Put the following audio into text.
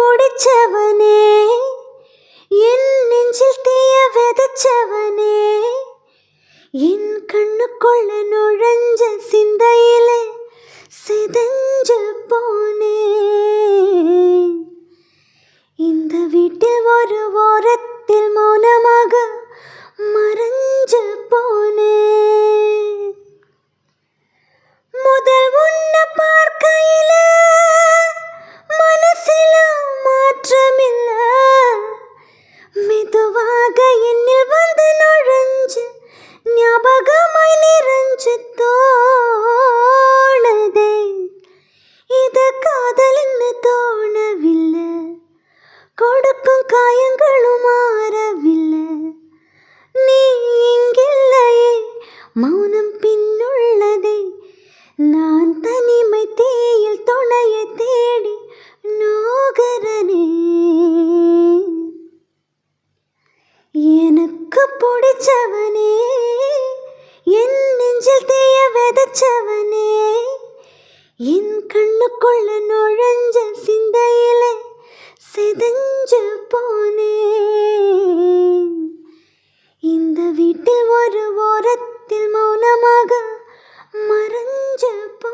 பிடிச்சவனே, என் நெஞ்சில் தீய விதைச்சவனே, என் கண்ணுக்குள்ள நுழைஞ்ச சிந்தையிலே சிதைஞ்சு போனே. இந்த வீட்டில் ஒரு ஓரத்தில் மௌனமாக மறைஞ்சு போனே. முதல் உன்னை பார்க்கையில மனசில மாற்றமில்ல, மெதுவாக என்னில் வந்து நுழைஞ்சு ஞாபகமாய் நிறைஞ்சு தோணுதே. இது காதல்னு தோணவில்லை, கொடுக்கும் காயங்களும் மாறவில்லை. நீ இங்கில்லையே, மௌனம் பின்னுள்ளதே. நான் தனிமை தீயில் துணைய தேடி நோகரனே. எனக்கு பிடிச்சவனே, என் நெஞ்சில் தீய விதைச்சவனே, என் கண்ணுக்குள்ள நுழைஞ்ச சிந்தையிலே சிதைஞ்சு போனே. இந்த வீட்டில் ஒரு ஓரத்தில் மௌனமாக மறைஞ்சு போ.